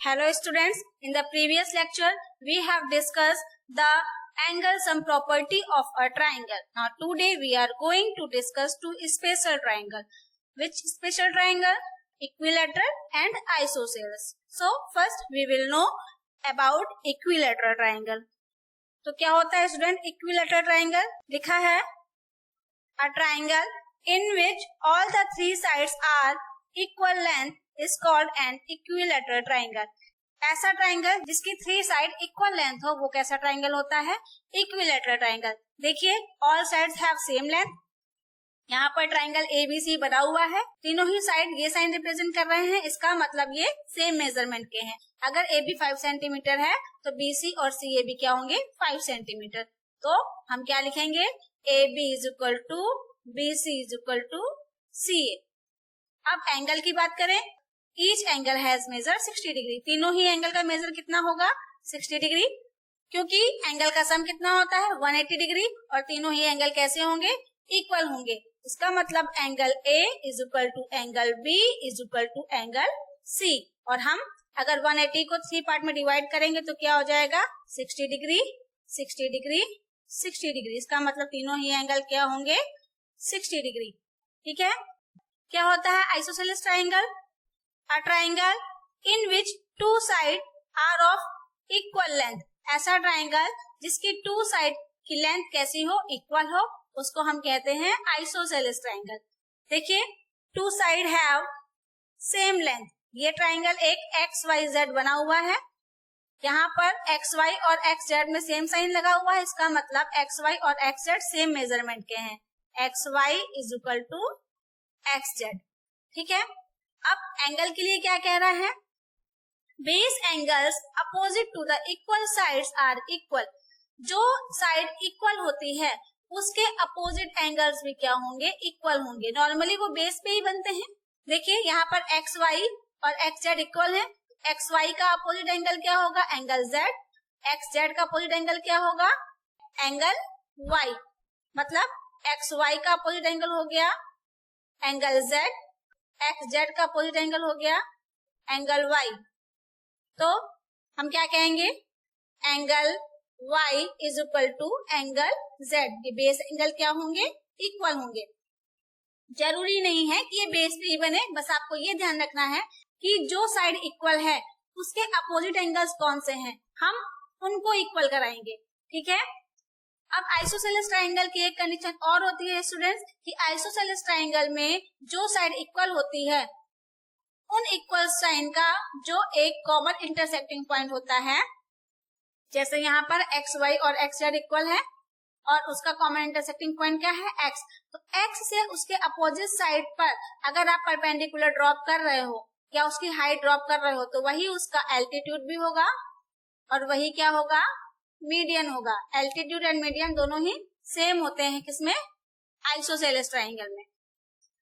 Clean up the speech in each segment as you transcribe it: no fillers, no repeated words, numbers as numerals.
Hello students, in the previous lecture we have discussed the angle sum property of a triangle. Now today we are going to discuss two special triangle. Which special triangle? Equilateral and isosceles. So first we will know about equilateral triangle. तो क्या होता है student equilateral triangle? लिखा है a triangle in which all the three sides are equal length is called an equilateral triangle. ऐसा triangle जिसकी three side equal length हो वो कैसा ट्राइंगल होता है? Equilateral triangle. देखिए all sides have same length. यहाँ पर ट्राइंगल ABC बना हुआ है, तीनों ही साइड ये साइन रिप्रेजेंट कर रहे हैं, इसका मतलब ये सेम मेजरमेंट के हैं. अगर AB 5 सेंटीमीटर है तो BC और CAB क्या होंगे? 5 सेंटीमीटर. तो हम क्या लिखेंगे? AB is equal to BC is equal to CA. अब एंगल की बात करें, each angle has measure 60 degree. तीनों ही एंगल का मेजर कितना होगा? 60 डिग्री. क्योंकि एंगल का सम कितना होता है? 180 डिग्री. और तीनों ही एंगल कैसे होंगे? इक्वल होंगे. इसका मतलब angle A is equal to angle B is equal to angle C. और हम अगर 180 को 3 पार्ट में डिवाइड करेंगे तो क्या हो जाएगा? 60 डिग्री, 60 डिग्री, 60 डिग्री. इसका मतलब तीनों ही एंगल क्या होंगे? 60 डिग्री. ठीक है. क्या होता है isosceles triangle? A triangle in which two side are of equal length. ऐसा ट्राइंगल जिसकी टू साइड की लेंथ कैसी हो? इक्वल हो, उसको हम कहते हैं आइसोसेलेस ट्राइंगल. देखिए two side have same length. ये ट्राइंगल एक XYZ बना हुआ है. यहाँ पर XY और XZ में सेम साइन लगा हुआ है. इसका मतलब XY और XZ सेम मेजरमेंट के हैं. XY is equal to XZ. ठीक है. अब एंगल के लिए क्या कह रहा है? Base angles opposite to the equal sides are equal. जो साइड इक्वल होती है उसके अपोजिट एंगल्स भी क्या होंगे? इक्वल होंगे. नॉर्मली वो बेस पे ही बनते हैं. देखिए यहाँ पर XY और XZ इक्वल है. XY का अपोजिट एंगल क्या होगा? Angle Z. XZ का अपोजिट एंगल क्या होगा? Angle Y. मतलब XY का अपोजिट एंगल हो गया एंगल Z, XZ का अपोजिट एंगल हो गया एंगल Y. तो हम क्या कहेंगे? Angle Y is equal to angle Z. ये बेस एंगल क्या होंगे? इक्वल होंगे. जरूरी नहीं है कि ये बेस पे ही बने, बस आपको ये ध्यान रखना है कि जो साइड इक्वल है उसके अपोजिट एंगल्स कौन से हैं, हम उनको इक्वल कराएंगे. ठीक है. अब आइसोसेलेस ट्राइंगल की एक कंडीशन और होती है स्टूडेंट्स कि आइसोसेलेस ट्राइंगल में जो साइड इक्वल होती है उन इक्वल साइन का जो एक कॉमन इंटरसेक्टिंग पॉइंट होता है, जैसे यहाँ पर XY और XZ इक्वल है और उसका कॉमन इंटरसेक्टिंग पॉइंट क्या है? X. तो X से उसके अपोजिट साइड पर अगर आप परपेंडिकुलर ड्रॉप कर रहे हो या उसकी हाइट ड्रॉप कर रहे हो तो वही उसका एल्टीट्यूड भी होगा और वही क्या होगा? मीडियन होगा. एल्टीट्यूड एंड मीडियन दोनों ही सेम होते हैं. किसमें? आइसोसेलेस ट्राइंगल में.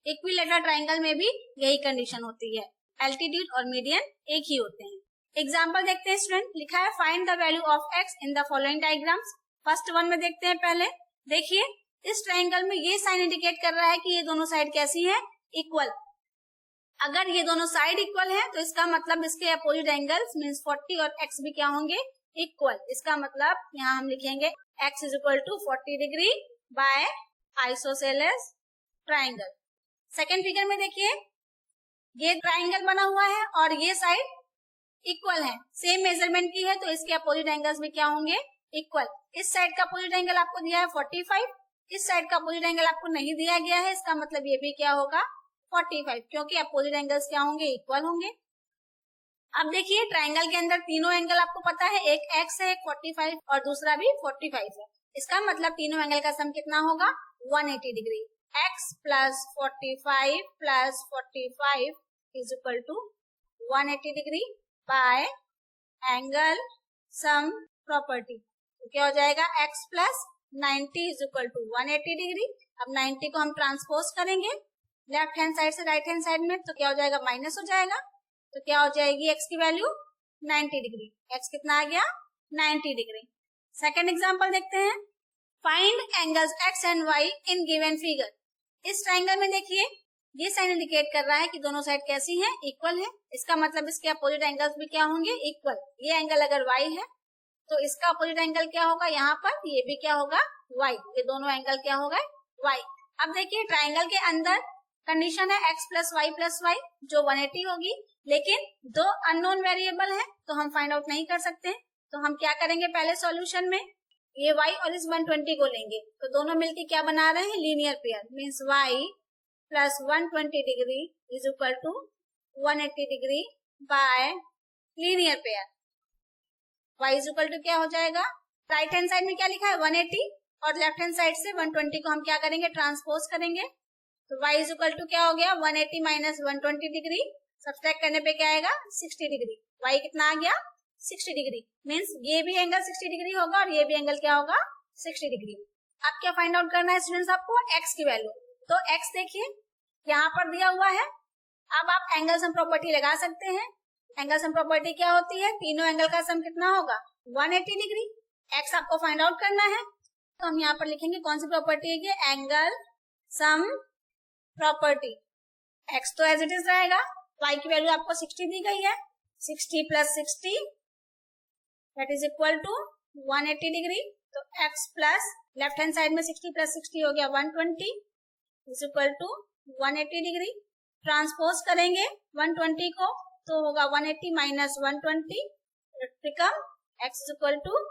इक्विलेटरल ट्राइंगल में भी यही कंडीशन होती है. एल्टीट्यूड और मीडियन एक ही होते हैं. एग्जाम्पल देखते हैं स्टूडेंट. लिखा है find the value of x in the following diagrams. First one में देखते हैं पहले. देखिए इस ट्राइंगल में ये साइन इंडिकेट कर रहा है कि ये दोनों साइड कैसी है? इक्वल. अगर ये दोनों साइड इक्वल है तो इसका मतलब इसके अपोजिट एंगल्स मीन्स 40 और x भी क्या होंगे? इक्वल. इसका मतलब यहाँ हम लिखेंगे x is equal to 40 degree by isosceles triangle. Second figure में देखिए ये ट्राइंगल बना हुआ है और ये साइड इक्वल है, सेम मेजरमेंट की है, तो इसके अपोजिट एंगल्स भी क्या होंगे? इक्वल. इस साइड का अपोजिट एंगल आपको दिया है 45, इस साइड का अपोजिट एंगल आपको नहीं दिया गया है. इसका मतलब ये भी क्या होगा? 45, क्योंकि अपोजिट एंगल्स क्या होंगे? इक्वल होंगे. अब देखिए ट्राइंगल के अंदर तीनों एंगल आपको पता है, एक x है, एक 45 और दूसरा भी 45 है. इसका मतलब तीनों एंगल का सम कितना होगा? 180 degree. x plus 45 plus 45 is equal to 180 degree by angle sum property. तो क्या हो जाएगा? x plus 90 is equal to 180 degree. अब 90 को हम ट्रांसपोज करेंगे लेफ्ट हैंड साइड से राइट हैंड साइड में, तो क्या हो जाएगा? माइनस हो जाएगा. तो क्या हो जाएगी x की वैल्यू? 90 डिग्री. x कितना आ गया? 90 डिग्री. सेकेंड एग्जांपल देखते हैं. Find angles x and y in given figure. इस ट्राइंगल में देखिए ये साइन इंडिकेट कर रहा है कि दोनों साइड कैसी हैं, इक्वल है। इसका मतलब इसके अपोजिट एंगल्स भी क्या होंगे, इक्वल। ये एंगल अगर y है तो इसका अपोजिट एंगल क्या होगा, यहाँ पर ये भी क्या होगा, y। ये दोनों एंगल क्या होगा, y। अब देखिए ट्राइंगल के अंदर कंडीशन है x प्लस वाई जो 180 होगी, लेकिन दो अननोन वेरिएबल है तो हम फाइंड आउट नहीं कर सकते। तो हम क्या करेंगे, पहले सॉल्यूशन में ये y और इस 120 को लेंगे तो दोनों मिलके क्या बना रहे हैं, linear pair. Means y plus 120 degree is equal to 180 degree by linear pair. y is equal to क्या हो जाएगा, राइट हैंड साइड में क्या लिखा है 180 और लेफ्ट हैंड साइड से 120 को हम क्या करेंगे, ट्रांसपोज करेंगे। तो y इज इक्वल टू क्या हो गया, 180 माइनस 120 डिग्री, सब्सट्रैक्ट करने पे क्या आएगा 60 डिग्री। y कितना आ गया 60 डिग्री। मीन्स ये भी एंगल 60 डिग्री होगा और ये भी एंगल क्या होगा 60 डिग्री। अब क्या फाइंड आउट करना है स्टूडेंट्स, आपको x की वैल्यू। तो x देखिए यहाँ पर दिया हुआ है। अब आप एंगल सम प्रॉपर्टी लगा सकते हैं। एंगल सम प्रॉपर्टी क्या होती है, तीनों एंगल का सम कितना होगा 180 डिग्री। x आपको फाइंड आउट करना है तो हम यहाँ पर लिखेंगे कौन सी प्रॉपर्टी है, ये एंगल सम प्रॉपर्टी। x तो एज इट इज रहेगा, y की वैल्यू आपको 60 दी गई है, 60 plus 60 that is equal to 180 degree. तो x plus left hand side में 60 प्लस 60 हो गया 120 is equal to 180 degree. Transpose करेंगे 120 को तो होगा 180 minus 120 become x is equal to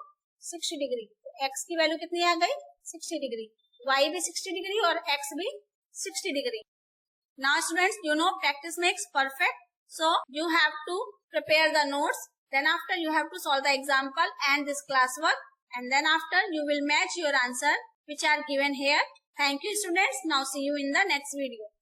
60 degree. x की वैल्यू कितनी आ गई 60 डिग्री, y भी 60 डिग्री और x भी 60 degree. Now students, you know practice makes perfect. So you have to prepare the notes. Then after you have to solve the example and this classwork. And then after you will match your answer which are given here. Thank you students. Now see you in the next video.